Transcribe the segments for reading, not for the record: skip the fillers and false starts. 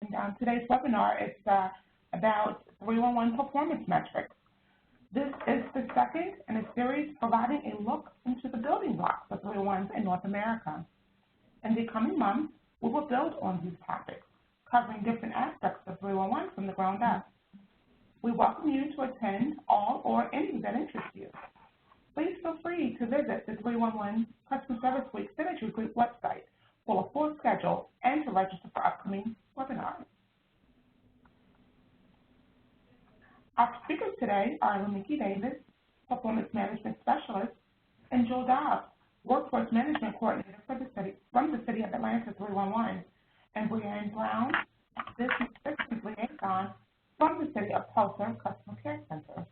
And today's webinar is about 311 performance metrics. This is the second in a series providing a look into the building blocks of 311s in North America. In the coming months, we will build on these topics, covering different aspects of 311 from the ground up. We welcome you to attend all or any that interests you. Please feel free to visit the 311 Customer Service Week Synergy Group website for a full schedule and to register for upcoming webinars. Our speakers today are Lemeki Davis, Performance Management Specialist, and Jewell Dobbs, Workforce Management Coordinator from the City of Atlanta 311, and Brianne Brown, Business Systems Liaison from the City of Tulsa Customer Care Center.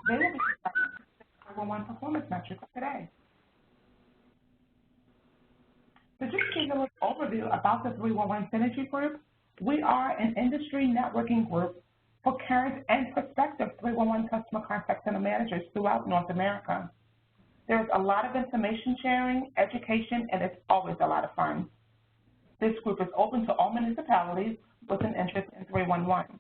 They will be discussing the 311 performance metrics today. So just to give you a little overview about the 311 Synergy Group, we are an industry networking group for current and prospective 311 customer contact center managers throughout North America. There's a lot of information sharing, education, and it's always a lot of fun. This group is open to all municipalities with an interest in 311.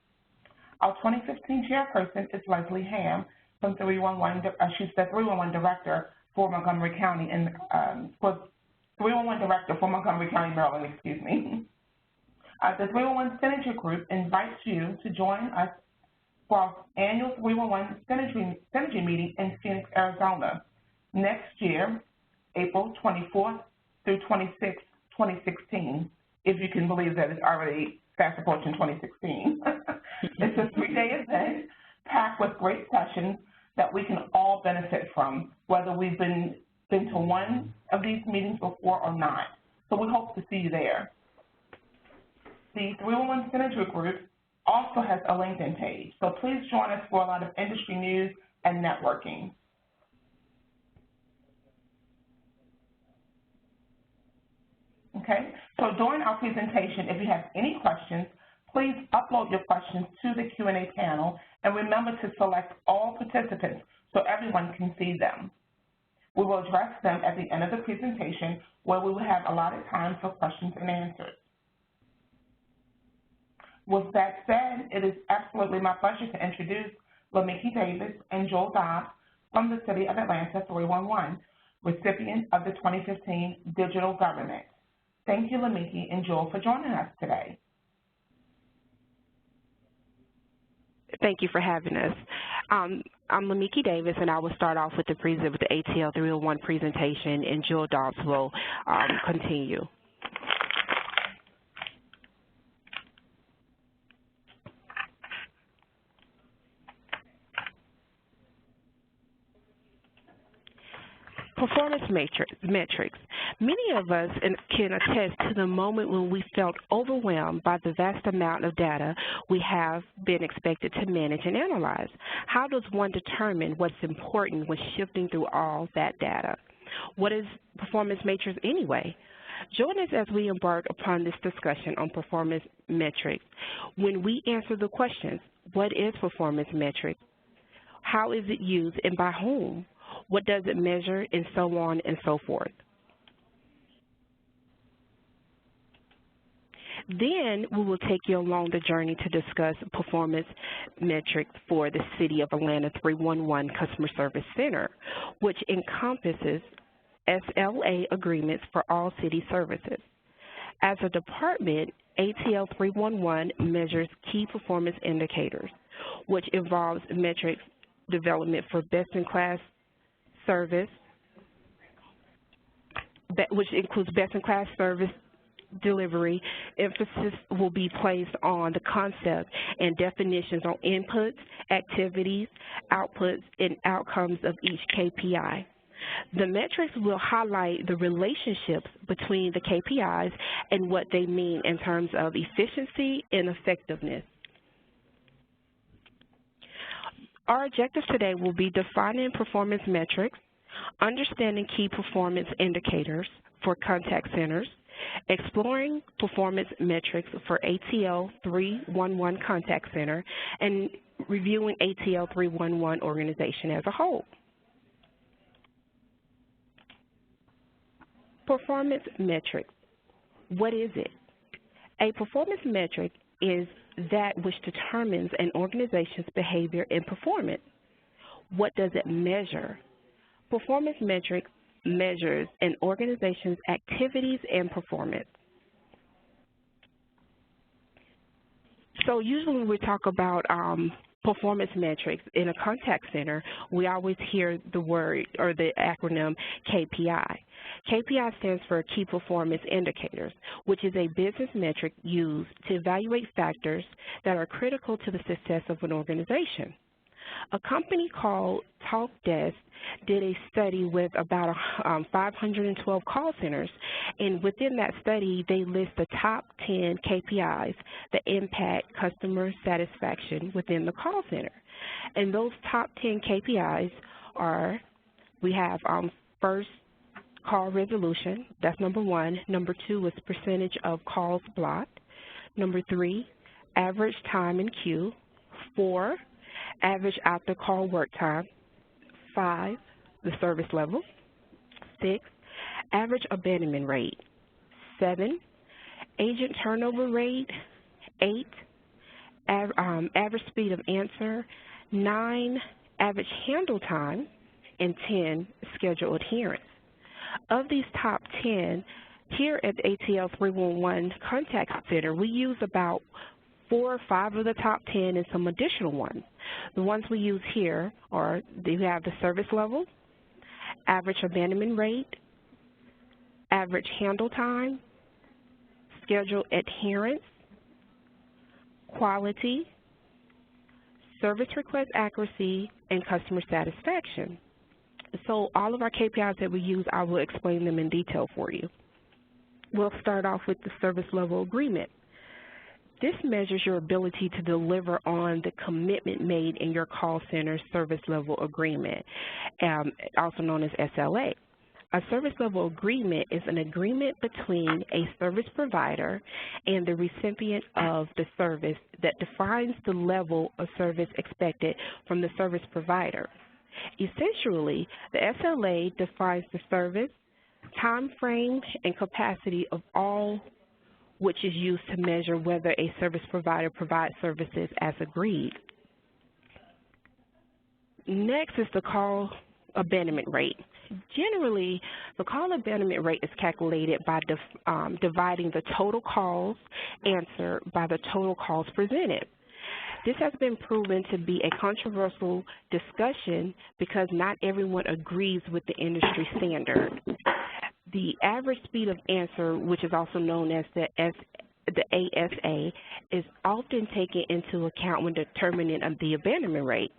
Our 2015 chairperson is Leslie Ham from 311, she's the 311 director for Montgomery County, and for 311 director for Montgomery County, Maryland, excuse me. The 311 Synergy Group invites you to join us for our annual 311 Synergy meeting in Phoenix, Arizona, next year, April 24th through 26th, 2016, if you can believe that it's already fast approaching 2016. It's a 3-day event packed with great sessions that we can all benefit from, whether we've been to one of these meetings before or not. So we hope to see you there. The 311 Synergy Group also has a LinkedIn page, so please join us for a lot of industry news and networking. Okay, so during our presentation, if you have any questions, please upload your questions to the Q&A panel, and remember to select all participants so everyone can see them. We will address them at the end of the presentation, where we will have allotted time for questions and answers. With that said, it is absolutely my pleasure to introduce Lemeki Davis and Jewell Dobbs from the City of Atlanta 311, recipients of the 2015 Digital Government. Thank you, Lemeki and Jewell, for joining us today. Thank you for having us. I'm Lemeki Davis, and I will start off with the ATL 301 presentation, and Jewell Dobbs will continue. Performance metrics. Many of us can attest to the moment when we felt overwhelmed by the vast amount of data we have been expected to manage and analyze. How does one determine what's important when shifting through all that data? What is performance metrics anyway? Join us as we embark upon this discussion on performance metrics. When we answer the questions, what is performance metrics? How is it used and by whom? What does it measure, and so on and so forth. Then we will take you along the journey to discuss performance metrics for the City of Atlanta 311 Customer Service Center, which encompasses SLA agreements for all city services. As a department, ATL 311 measures key performance indicators, which involves metrics development for best-in-class service, which includes best-in-class service delivery. Emphasis will be placed on the concept and definitions on inputs, activities, outputs, and outcomes of each KPI. The metrics will highlight the relationships between the KPIs and what they mean in terms of efficiency and effectiveness. Our objectives today will be defining performance metrics, understanding key performance indicators for contact centers, exploring performance metrics for ATL 311 Contact Center, and reviewing ATL 311 organization as a whole. Performance metrics. What is it? A performance metric is that which determines an organization's behavior and performance. What does it measure? Performance metrics measures an organization's activities and performance. So usually when we talk about performance metrics in a contact center, we always hear the word or the acronym KPI. KPI stands for Key Performance Indicators, which is a business metric used to evaluate factors that are critical to the success of an organization. A company called TalkDesk did a study with about 512 call centers, and within that study, they list the top 10 KPIs that impact customer satisfaction within the call center. And those top 10 KPIs are, we have first, call resolution, that's number 1. Number 2 is percentage of calls blocked. Number 3, average time in queue. 4, average after-call work time. 5, the service level. 6, average abandonment rate. 7, agent turnover rate. 8, average speed of answer. 9, average handle time. And 10, schedule adherence. Of these top 10, here at the ATL 311 Contact Center, we use about 4 or 5 of the top 10 and some additional ones. The ones we use here are, we have the service level, average abandonment rate, average handle time, schedule adherence, quality, service request accuracy, and customer satisfaction. So all of our KPIs that we use, I will explain them in detail for you. We'll start off with the service level agreement. This measures your ability to deliver on the commitment made in your call center service level agreement, also known as SLA. A service level agreement is an agreement between a service provider and the recipient of the service that defines the level of service expected from the service provider. Essentially, the SLA defines the service, time frame, and capacity of all which is used to measure whether a service provider provides services as agreed. Next is the call abandonment rate. Generally, the call abandonment rate is calculated by dividing the total calls answered by the total calls presented. This has been proven to be a controversial discussion because not everyone agrees with the industry standard. The average speed of answer, which is also known as the ASA, is often taken into account when determining the abandonment rate.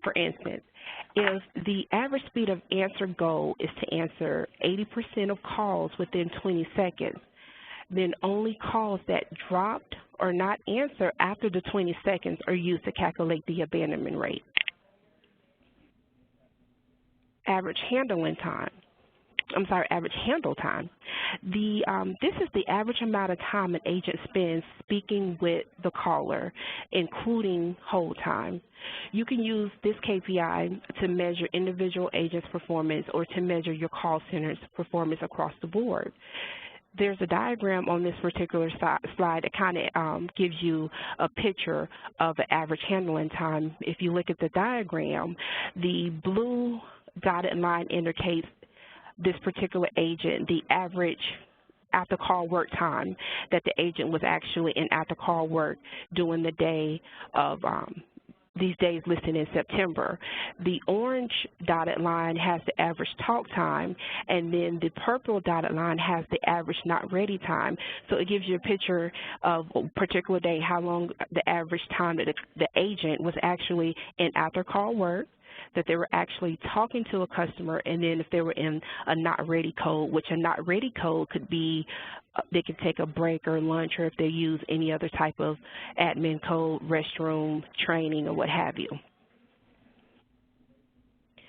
For instance, if the average speed of answer goal is to answer 80% of calls within 20 seconds, then only calls that dropped or not answered after the 20 seconds are used to calculate the abandonment rate. Average handle time. This is the average amount of time an agent spends speaking with the caller, including hold time. You can use this KPI to measure individual agents' performance or to measure your call center's performance across the board. There's a diagram on this particular slide that kind of gives you a picture of the average handling time. If you look at the diagram, the blue dotted line indicates this particular agent, the average after-call work time that the agent was actually in after-call work during the day of these days listed in September. The orange dotted line has the average talk time, and then the purple dotted line has the average not ready time. So it gives you a picture of a particular day, how long the average time that the agent was actually in after-call work, that they were actually talking to a customer, and then if they were in a not ready code, which a not ready code could be they could take a break or lunch, or if they use any other type of admin code, restroom, training, or what have you.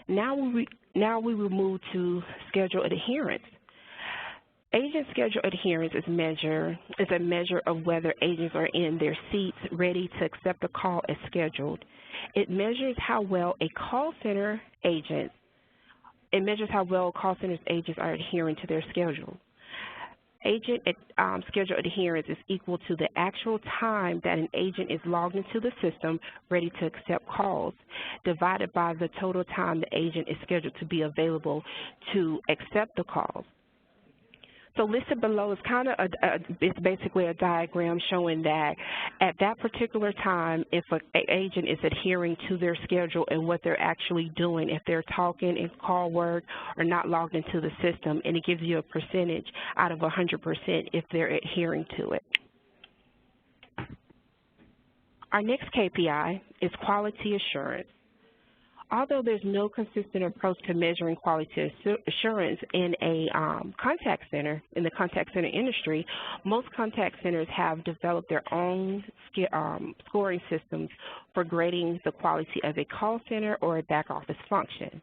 Now we will move to schedule adherence. Agent schedule adherence is a measure of whether agents are in their seats ready to accept a call as scheduled. It measures how well call center's agents are adhering to their schedule. Agent schedule adherence is equal to the actual time that an agent is logged into the system ready to accept calls, divided by the total time the agent is scheduled to be available to accept the calls. So listed below is it's basically a diagram showing that at that particular time, if an agent is adhering to their schedule and what they're actually doing, if they're talking in call work or not logged into the system, and it gives you a percentage out of 100% if they're adhering to it. Our next KPI is quality assurance. Although there's no consistent approach to measuring quality assurance in a contact center, in the contact center industry, most contact centers have developed their own scoring systems for grading the quality of a call center or a back office function.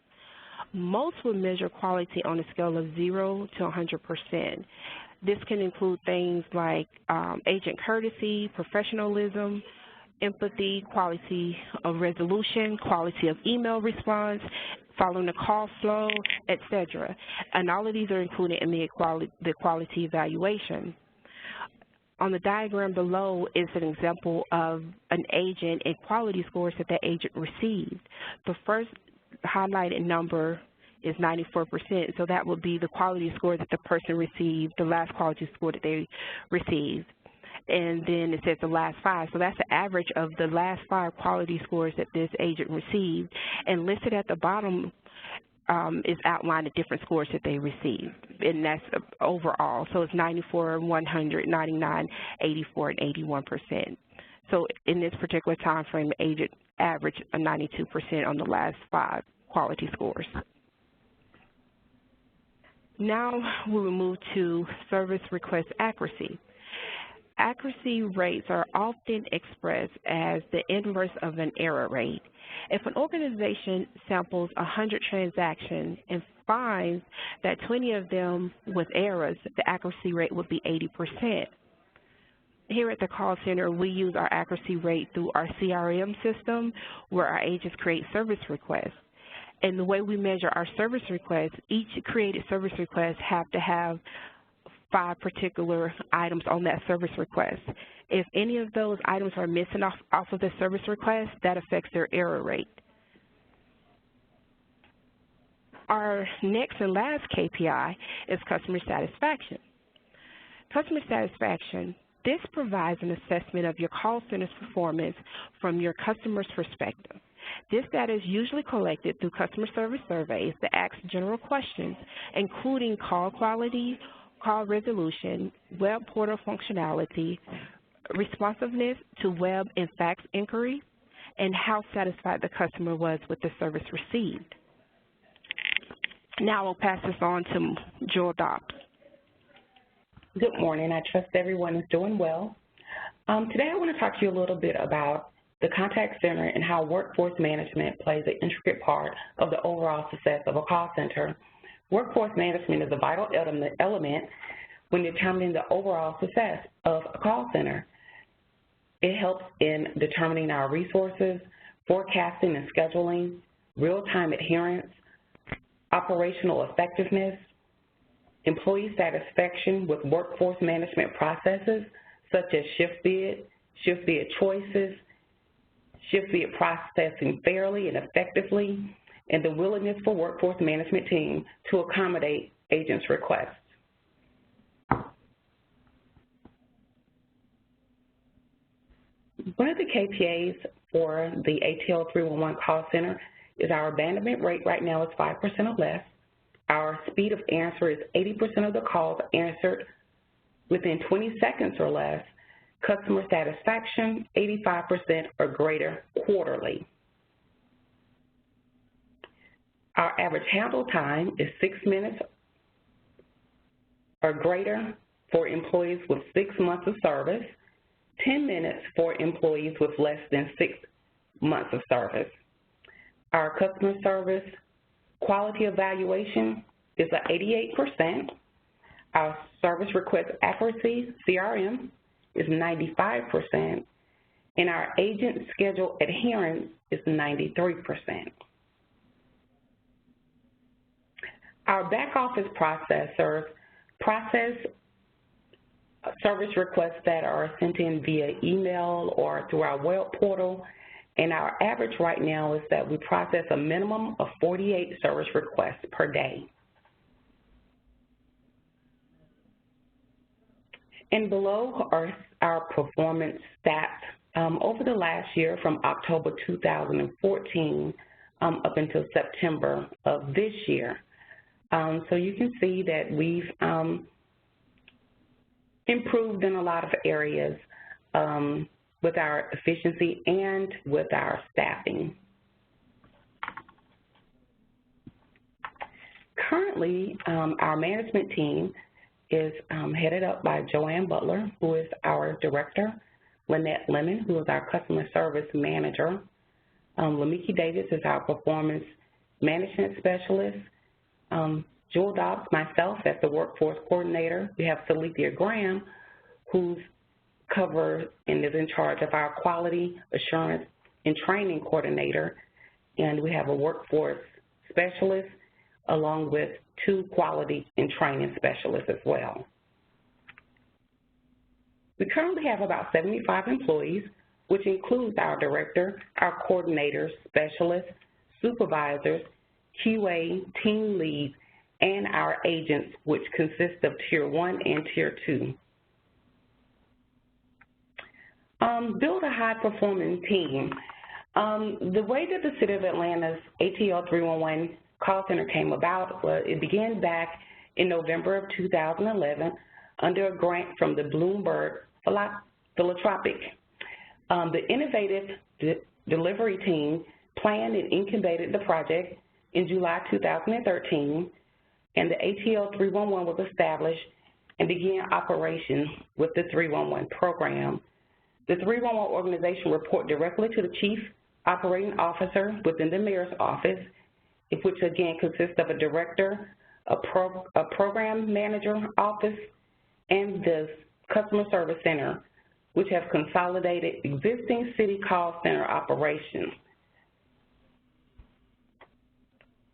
Most would measure quality on a scale of 0 to 100%. This can include things like agent courtesy, professionalism, empathy, quality of resolution, quality of email response, following the call flow, etc. And all of these are included in the quality evaluation. On the diagram below is an example of an agent and quality scores that that agent received. The first highlighted number is 94%, so that would be the quality score that the person received, the last quality score that they received. And then it says the last 5. So that's the average of the last 5 quality scores that this agent received. And listed at the bottom is outlined the different scores that they received. And that's overall. So it's 94, 100, 99, 84, and 81%. So in this particular time frame, the agent averaged a 92% on the last 5 quality scores. Now we will move to service request accuracy. Accuracy rates are often expressed as the inverse of an error rate. If an organization samples 100 transactions and finds that 20 of them with errors, the accuracy rate would be 80%. Here at the call center, we use our accuracy rate through our CRM system where our agents create service requests. And the way we measure our service requests, each created service request have to have 5 particular items on that service request. If any of those items are missing off of the service request, that affects their error rate. Our next and last KPI is customer satisfaction. Customer satisfaction, this provides an assessment of your call center's performance from your customer's perspective. This data is usually collected through customer service surveys that ask general questions, including call quality, call resolution, web portal functionality, responsiveness to web and fax inquiry, and how satisfied the customer was with the service received. Now I'll pass this on to Jewell Dobbs. Good morning. I trust everyone is doing well. Today I want to talk to you a little bit about the contact center and how workforce management plays an intricate part of the overall success of a call center. Workforce management is a vital element when determining the overall success of a call center. It helps in determining our resources, forecasting and scheduling, real-time adherence, operational effectiveness, employee satisfaction with workforce management processes such as shift bid choices, shift bid processing fairly and effectively, and the willingness for workforce management team to accommodate agents' requests. One of the KPIs for the ATL 311 call center is our abandonment rate right now is 5% or less. Our speed of answer is 80% of the calls answered within 20 seconds or less. Customer satisfaction, 85% or greater quarterly. Our average handle time is 6 minutes or greater for employees with 6 months of service, 10 minutes for employees with less than 6 months of service. Our customer service quality evaluation is at 88%. Our service request accuracy, CRM, is 95%, and our agent schedule adherence is 93%. Our back office processors process service requests that are sent in via email or through our web portal. And our average right now is that we process a minimum of 48 service requests per day. And below are our performance stats over the last year from October 2014 up until September of this year. So you can see that we've improved in a lot of areas with our efficiency and with our staffing. Currently, our management team is headed up by Joanne Butler, who is our director, Lynette Lemon, who is our customer service manager, Lemeki Davis is our performance management specialist, Jewell Dobbs, myself as the workforce coordinator. We have Salithia Graham, who's covered and is in charge of our quality assurance and training coordinator, and we have a workforce specialist along with 2 quality and training specialists as well. We currently have about 75 employees, which includes our director, our coordinators, specialists, supervisors, QA, team leads, and our agents, which consist of Tier 1 and Tier 2. Build a high-performing team. The way that the City of Atlanta's ATL 311 call center came about, it began back in November of 2011 under a grant from the Bloomberg Philanthropic. The innovative delivery team planned and incubated the project in July 2013, and the ATL 311 was established and began operations with the 311 program. The 311 organization report directly to the Chief Operating Officer within the Mayor's office, which again consists of a director, a program manager office, and the customer service center, which have consolidated existing city call center operations.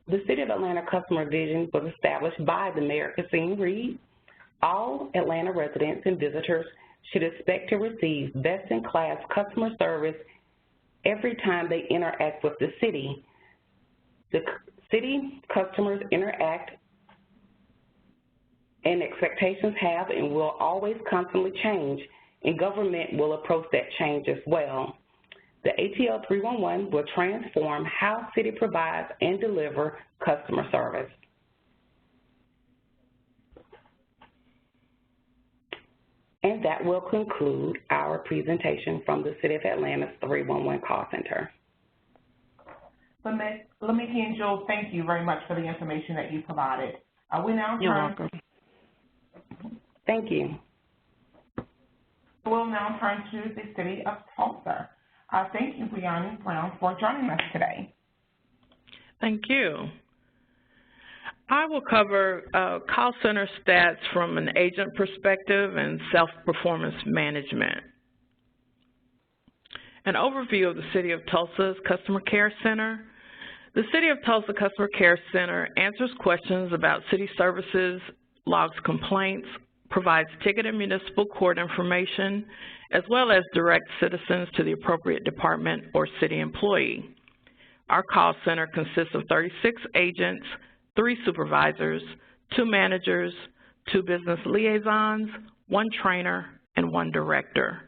The City of Atlanta Customer Vision was established by the Mayor, Cassine Reed. All Atlanta residents and visitors should expect to receive best-in-class customer service every time they interact with the city. The city customers interact, and expectations have and will always constantly change, and government will approach that change as well. The ATL 311 will transform how city provides and deliver customer service. And that will conclude our presentation from the City of Atlanta's 311 call center. Lemeki and Jewell, thank you very much for the information that you provided. We now You're welcome. Thank you. We'll now turn to the City of Tulsa. Thank you, Brianne Brown, for joining us today. Thank you. I will cover call center stats from an agent perspective and self-performance management. An overview of the City of Tulsa's Customer Care Center. The City of Tulsa Customer Care Center answers questions about city services, logs complaints, provides ticket and municipal court information, as well as directs citizens to the appropriate department or city employee. Our call center consists of 36 agents, 3 supervisors, 2 managers, 2 business liaisons, 1 trainer, and 1 director.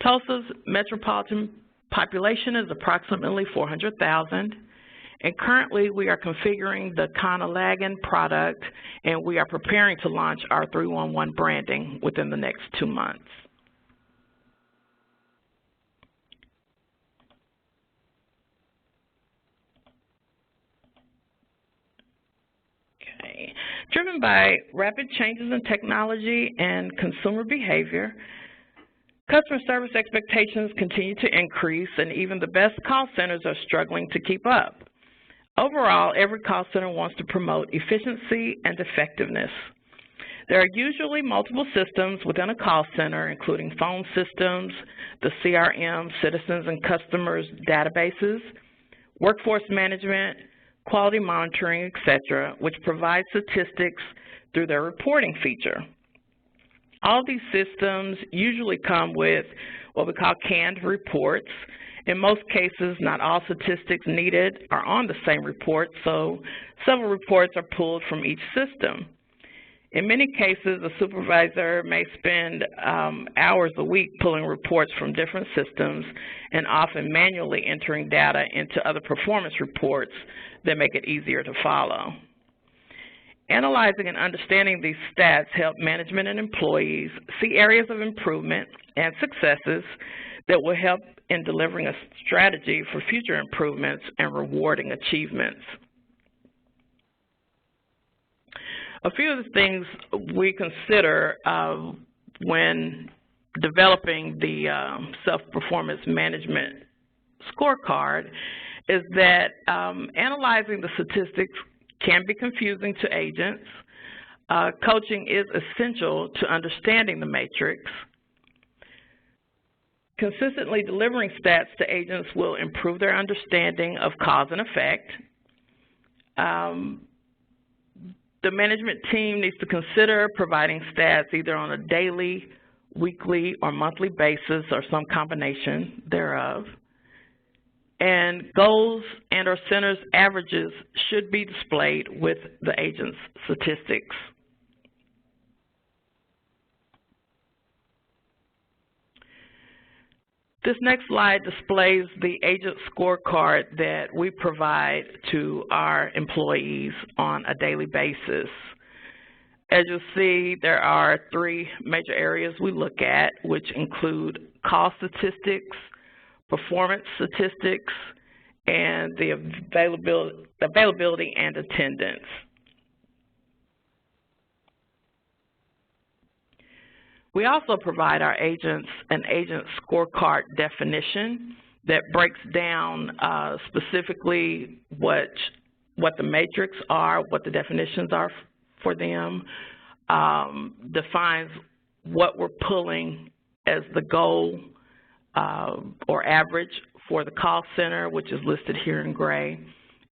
Tulsa's metropolitan population is approximately 400,000, and currently we are configuring the Conalagan product, and we are preparing to launch our 311 branding within the next 2 months. Driven by rapid changes in technology and consumer behavior, customer service expectations continue to increase, and even the best call centers are struggling to keep up. Overall, every call center wants to promote efficiency and effectiveness. There are usually multiple systems within a call center, including phone systems, the CRM, citizens and customers databases, workforce management, quality monitoring, etc., which provide statistics through their reporting feature. All of these systems usually come with what we call canned reports. In most cases, not all statistics needed are on the same report, so several reports are pulled from each system. In many cases, a supervisor may spend hours a week pulling reports from different systems and often manually entering data into other performance reports that make it easier to follow. Analyzing and understanding these stats help management and employees see areas of improvement and successes that will help in delivering a strategy for future improvements and rewarding achievements. A few of the things we consider when developing the self-performance management scorecard is that analyzing the statistics can be confusing to agents. Coaching is essential to understanding the matrix. Consistently delivering stats to agents will improve their understanding of cause and effect. The management team needs to consider providing stats either on a daily, weekly, or monthly basis, or some combination thereof. And goals and or centers averages should be displayed with the agent's statistics. This next slide displays the agent scorecard that we provide to our employees on a daily basis. As you'll see, there are three major areas we look at, which include call statistics, performance statistics, and the availability and attendance. We also provide our agents an agent scorecard definition that breaks down specifically what the matrix are, what the definitions are for them, defines what we're pulling as the goal or average for the call center, which is listed here in gray,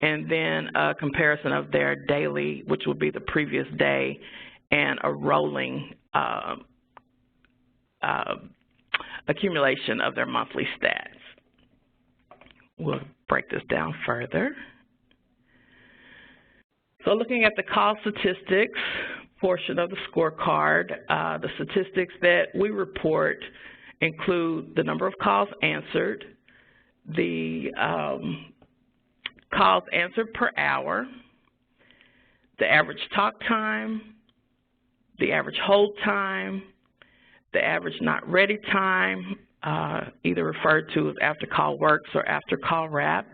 and then a comparison of their daily, which would be the previous day, and a rolling accumulation of their monthly stats. We'll break this down further. So looking at the call statistics portion of the scorecard, the statistics that we report include the number of calls answered, the calls answered per hour, the average talk time, the average hold time, the average not ready time, either referred to as after call works or after call wrap,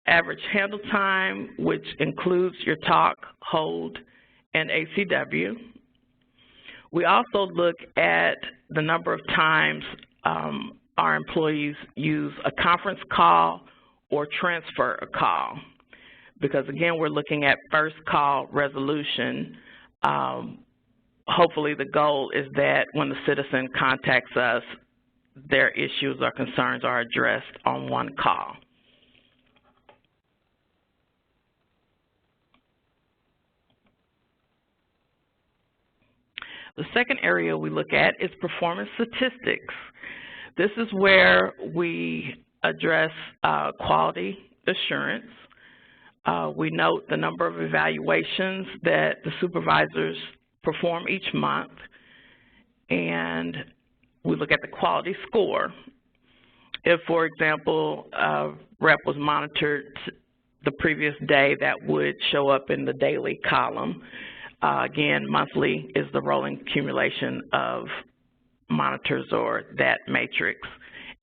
average handle time, which includes your talk, hold, and ACW. We also look at the number of times our employees use a conference call or transfer a call, because again, we're looking at first call resolution. Hopefully the goal is that when the citizen contacts us, their issues or concerns are addressed on one call. The second area we look at is performance statistics. This is where we address quality assurance. We note the number of evaluations that the supervisors perform each month, and we look at the quality score. If, for example, a rep was monitored the previous day, that would show up in the daily column. Again, monthly is the rolling accumulation of monitors or that matrix,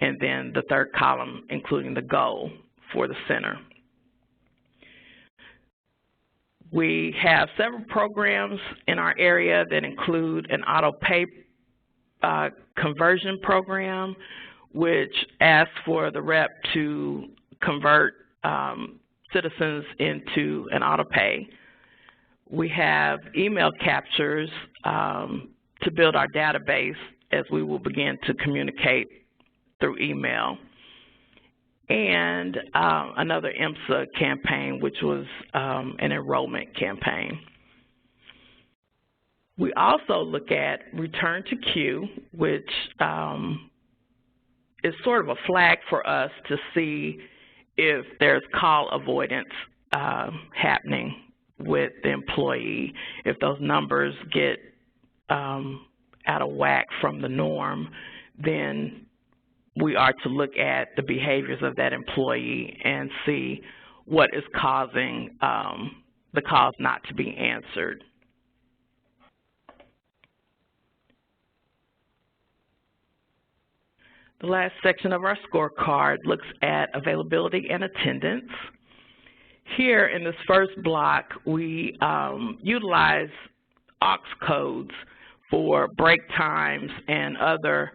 and then the third column including the goal for the center. We have several programs in our area that include an auto pay conversion program, which asks for the rep to convert citizens into an auto pay. We have email captures to build our database as we will begin to communicate through email. And another IMSA campaign, which was an enrollment campaign. We also look at return to queue, which is sort of a flag for us to see if there's call avoidance happening with the employee. If those numbers get out of whack from the norm, then we are to look at the behaviors of that employee and see what is causing the calls not to be answered. The last section of our scorecard looks at availability and attendance. Here in this first block, we utilize aux codes for break times and other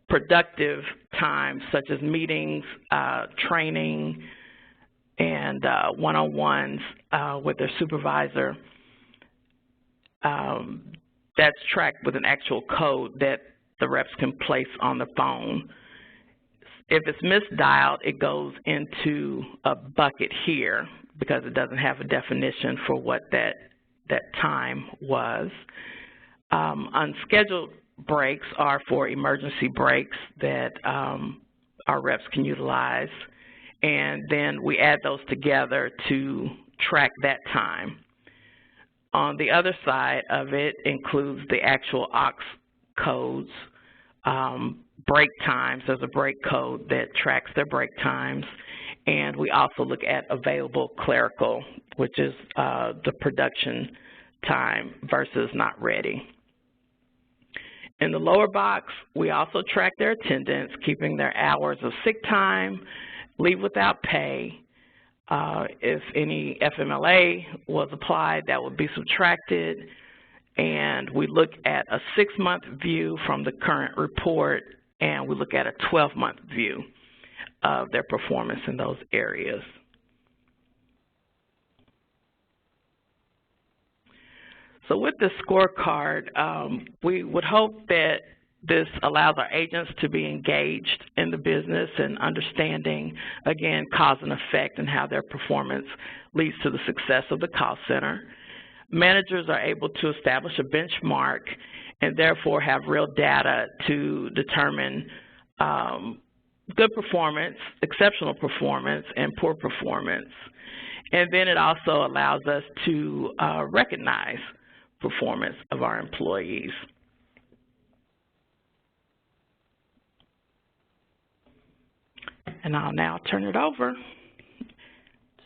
productive times, such as meetings, training, and one-on-ones with their supervisor. That's tracked with an actual code that the reps can place on the phone. If it's misdialed, it goes into a bucket here because it doesn't have a definition for what that time was. Unscheduled breaks are for emergency breaks that our reps can utilize, and then we add those together to track that time. On the other side of it includes the actual aux codes. Break times, there's a break code that tracks their break times, and we also look at available clerical, which is the production time versus not ready. In the lower box, we also track their attendance, keeping their hours of sick time, leave without pay. If any FMLA was applied, that would be subtracted, and we look at a 6-month view from the current report, and we look at a 12-month view of their performance in those areas. So with this scorecard, we would hope that this allows our agents to be engaged in the business and understanding, again, cause and effect and how their performance leads to the success of the call center. Managers are able to establish a benchmark and therefore have real data to determine good performance, exceptional performance, and poor performance. And then it also allows us to recognize performance of our employees. And I'll now turn it over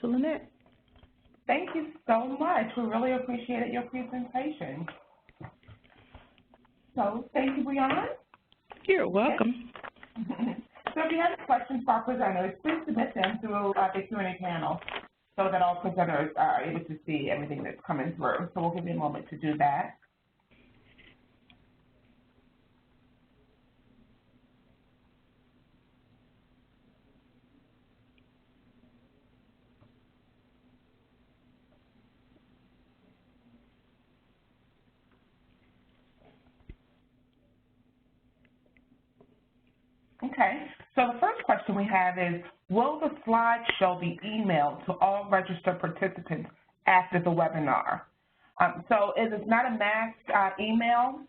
to Lynette. Thank you so much. We really appreciated your presentation. So thank you, Brianne. You're welcome. So if you have any questions for our presenters, please submit them through the Q&A panel so that all presenters are able to see everything that's coming through. So we'll give you a moment to do that. Okay, so the first question we have is, will the slideshow be emailed to all registered participants after the webinar? So it is not a mass email,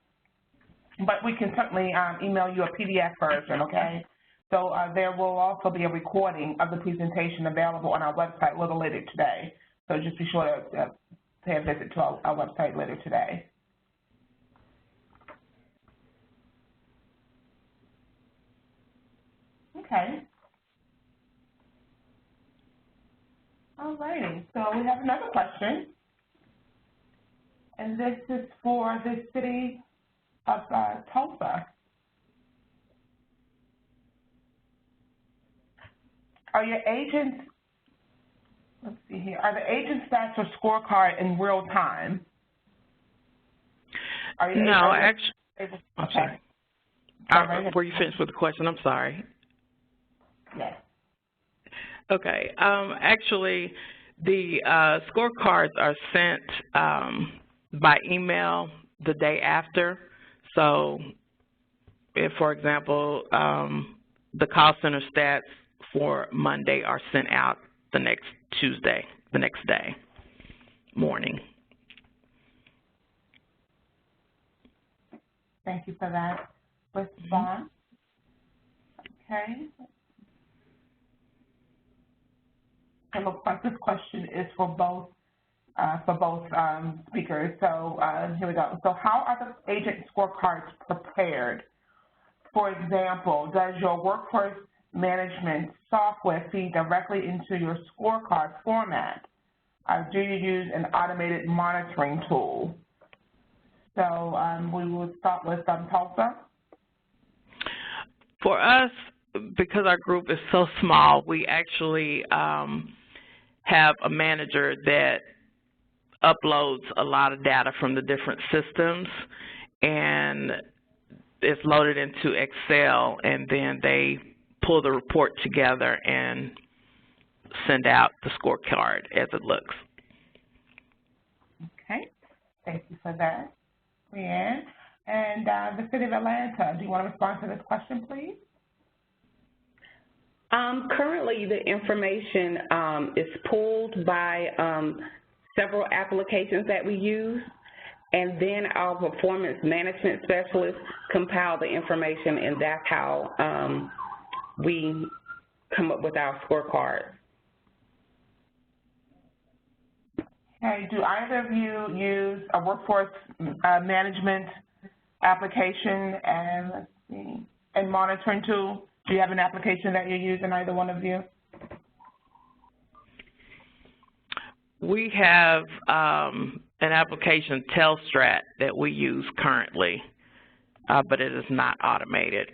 but we can certainly email you a PDF version, okay? So there will also be a recording of the presentation available on our website a little later today. So just be sure to pay a visit to our website later today. Okay. All righty. So we have another question, and this is for the city of Tulsa. Are your agents, let's see here, are the agent stats or scorecard in real time? No, actually, I'm sorry. Were you finished with the question? I'm sorry. Yes. Okay. Actually, the scorecards are sent by email the day after. So, if, for example, the call center stats for Monday are sent out the next next day morning. Thank you for that response. Okay. It looks like this question is for both speakers. So here we go. So how are the agent scorecards prepared? For example, does your workforce management software feed directly into your scorecard format? Do you use an automated monitoring tool? So we will start with Tulsa. For us, because our group is so small, we actually have a manager that uploads a lot of data from the different systems, and it's loaded into Excel, and then they pull the report together and send out the scorecard as it looks. Okay, thank you for that, Brianne. And the City of Atlanta, do you want to respond to this question, please? Currently, the information is pulled by several applications that we use, and then our performance management specialists compile the information, and that's how we come up with our scorecard. Okay, do either of you use a workforce management application and, let's see, and monitoring tool? Do you have an application that you use in either one of you? We have an application, Telstrat, that we use currently, but it is not automated.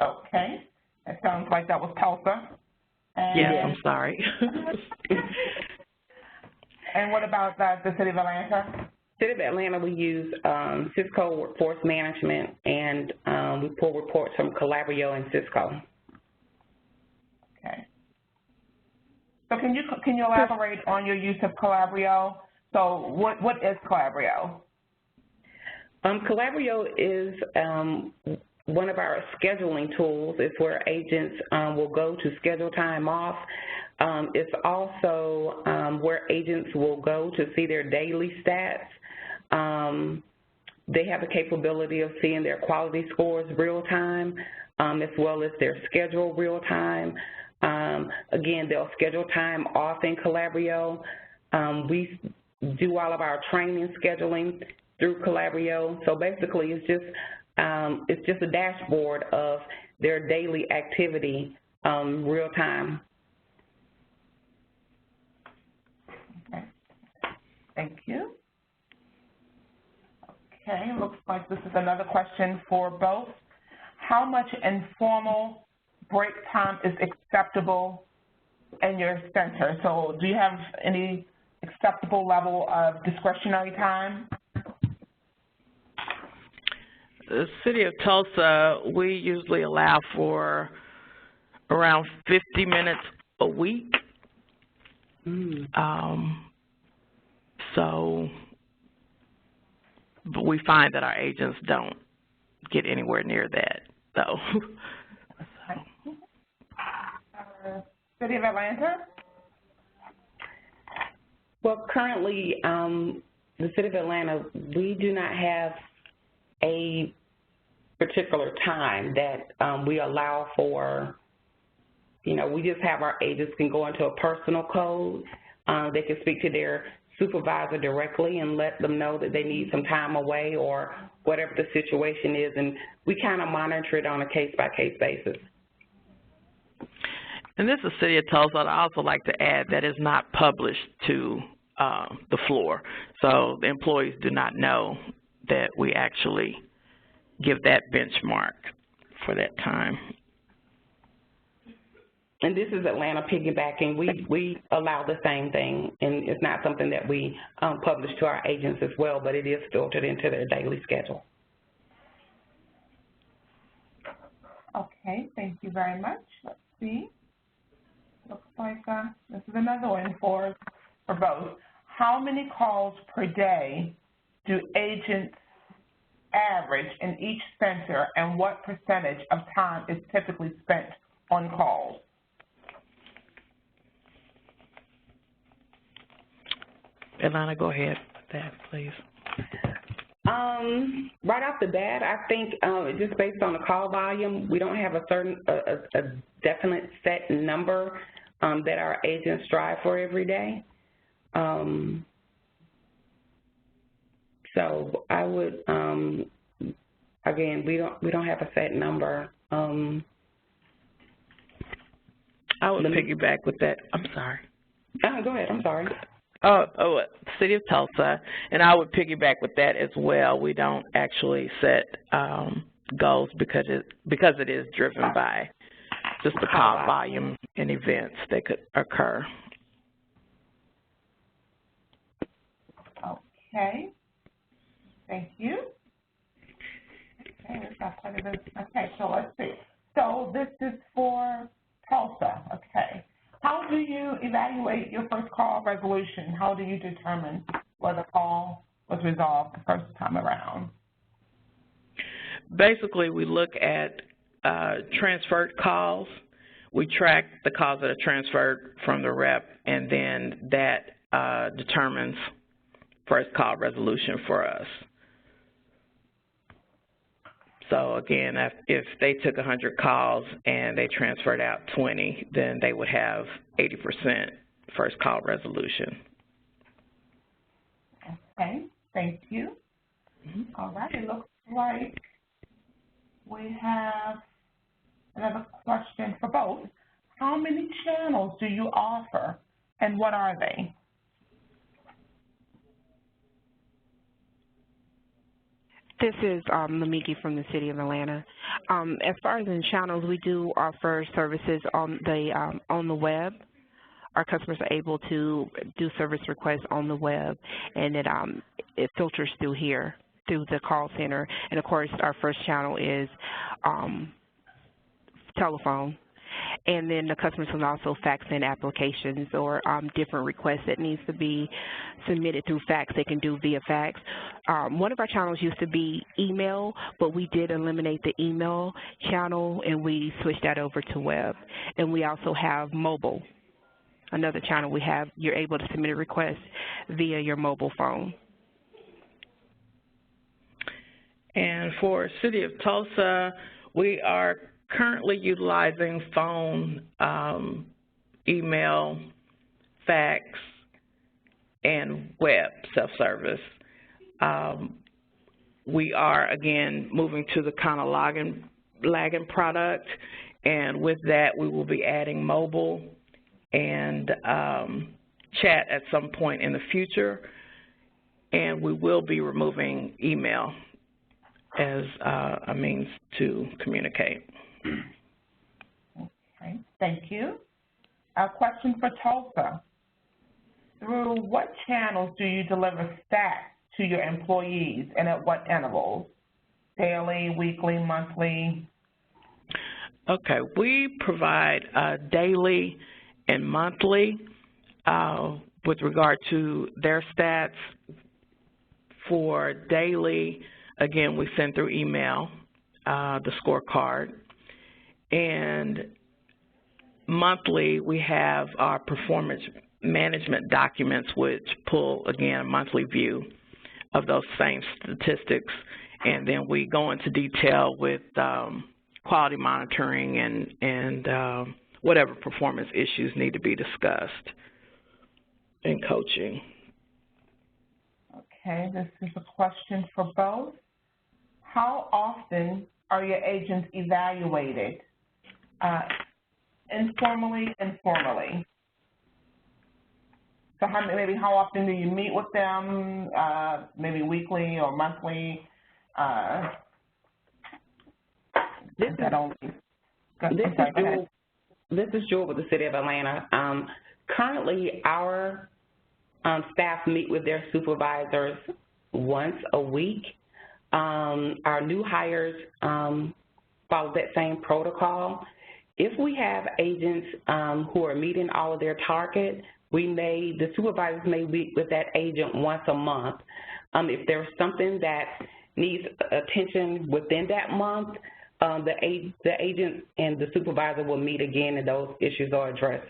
Okay, that sounds like that was Tulsa. And yes, I'm sorry. And what about the City of Atlanta? City of Atlanta, we use Cisco Workforce Management, and we pull reports from Calabrio and Cisco. Okay. So can you elaborate on your use of Calabrio? So what is Calabrio? Calabrio is one of our scheduling tools. It's where agents will go to schedule time off. It's also where agents will go to see their daily stats. They have the capability of seeing their quality scores real time, as well as their schedule real time. Again, they'll schedule time off in Calabrio. We do all of our training scheduling through Calabrio. So basically, it's just a dashboard of their daily activity real time. Okay. Thank you. Okay, looks like this is another question for both. How much informal break time is acceptable in your center? So do you have any acceptable level of discretionary time? The City of Tulsa, we usually allow for around 50 minutes a week. But we find that our agents don't get anywhere near that, though. City of Atlanta? Well, currently, the City of Atlanta, we do not have a particular time that we allow for. We just have our agents can go into a personal code. They can speak to their supervisor directly and let them know that they need some time away or whatever the situation is, and we kind of monitor it on a case-by-case basis. And this is City of Tulsa. I'd also like to add that it's not published to the floor, so the employees do not know that we actually give that benchmark for that time. And this is Atlanta piggybacking. We allow the same thing, and it's not something that we publish to our agents as well, but it is filtered into their daily schedule. Okay, thank you very much. Let's see. Looks like this is another one for both. How many calls per day do agents average in each center, and what percentage of time is typically spent on calls? Atlanta, go ahead with that, please. Right off the bat, I think just based on the call volume, we don't have a certain, a definite set number that our agents strive for every day. So I would, again, we don't have a set number. I would piggyback with that. I'm sorry. Go ahead. I'm sorry. City of Tulsa, and I would piggyback with that as well. We don't actually set goals because it is driven by just the call volume and events that could occur. Okay. Thank you. Okay, okay, so let's see. So this is for Tulsa. Okay. How do you evaluate your first call resolution? How do you determine whether the call was resolved the first time around? Basically, we look at transferred calls. We track the calls that are transferred from the rep, and then that determines first call resolution for us. So again, if they took 100 calls and they transferred out 20, then they would have 80% first call resolution. Okay, thank you. All right, it looks like we have another question for both. How many channels do you offer, and what are they? This is Lemeki from the City of Atlanta. As far as in channels, we do offer services on the web. Our customers are able to do service requests on the web, and it filters through here, through the call center. And of course, our first channel is telephone. And then the customers can also fax in applications or different requests that needs to be submitted through fax. They can do via fax. One of our channels used to be email, but we did eliminate the email channel and we switched that over to web. And we also have mobile. Another channel we have, you're able to submit a request via your mobile phone. And for City of Tulsa, we are currently utilizing phone, email, fax, and web self-service. We are, again, moving to the kind of lagging product, and with that we will be adding mobile and chat at some point in the future, and we will be removing email as a means to communicate. Okay, thank you. A question for Tulsa. Through what channels do you deliver stats to your employees, and at what intervals? Daily, weekly, monthly? Okay, we provide daily and monthly with regard to their stats. For daily, again, we send through email the scorecard. And monthly, we have our performance management documents, which pull, again, a monthly view of those same statistics. And then we go into detail with quality monitoring and whatever performance issues need to be discussed in coaching. Okay, this is a question for both. How often are your agents evaluated? Informally and formally. So maybe how often do you meet with them? Maybe weekly or monthly? This is Jewell with the City of Atlanta. Currently, our staff meet with their supervisors once a week. Our new hires follow that same protocol. If we have agents who are meeting all of their targets, the supervisors may meet with that agent once a month. If there's something that needs attention within that month, the agent and the supervisor will meet again and those issues are addressed.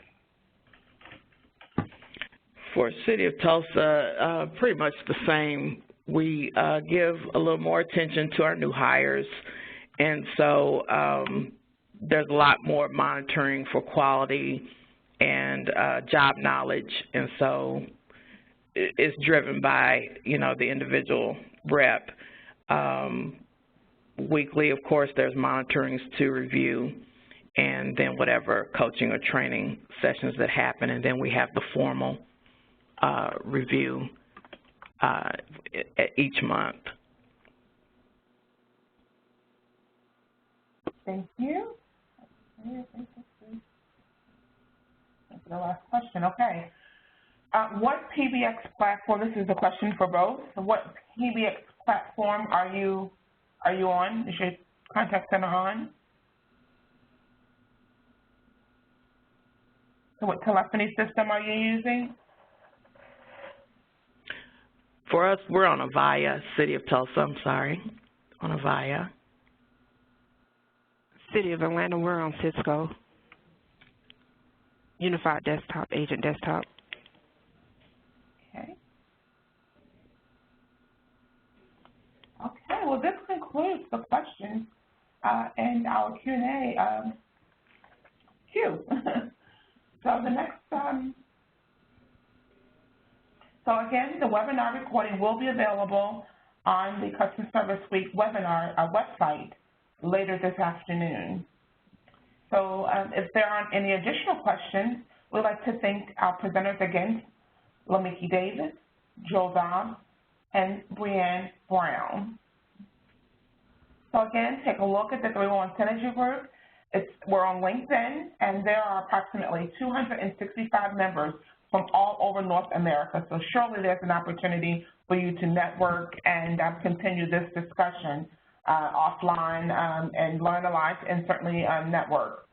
For City of Tulsa, pretty much the same we give a little more attention to our new hires, and so there's a lot more monitoring for quality and job knowledge, and so it's driven by, you know, the individual rep. Weekly, of course, there's monitorings to review, and then whatever coaching or training sessions that happen, and then we have the formal review each month. Thank you. That's the last question. Okay. What PBX platform? This is a question for both. What PBX platform are you on? Is your contact center on? So what telephony system are you using? For us, we're on Avaya, City of Tulsa, I'm sorry, on Avaya. City of Atlanta, we're on Cisco. Unified Desktop, Agent Desktop. Okay. Okay, well, this concludes the questions and our Q&A queue. So the next, so again, the webinar recording will be available on the Customer Service Week webinar website later this afternoon. So if there aren't any additional questions, we'd like to thank our presenters again, Lemeki Davis, Jewell Dobbs, and Brianne Brown. So again, take a look at the 311 Synergy Group. We're on LinkedIn, and there are approximately 265 members from all over North America. So surely there's an opportunity for you to network and continue this discussion offline and learn alike and certainly network.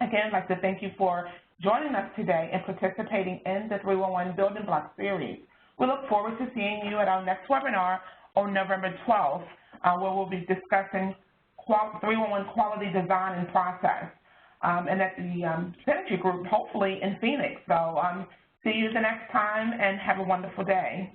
Again, I'd like to thank you for joining us today and participating in the 311 Building Block Series. We look forward to seeing you at our next webinar on November 12th, where we'll be discussing 311 quality design and process, and at the Synergy Group, hopefully in Phoenix. So see you the next time, and have a wonderful day.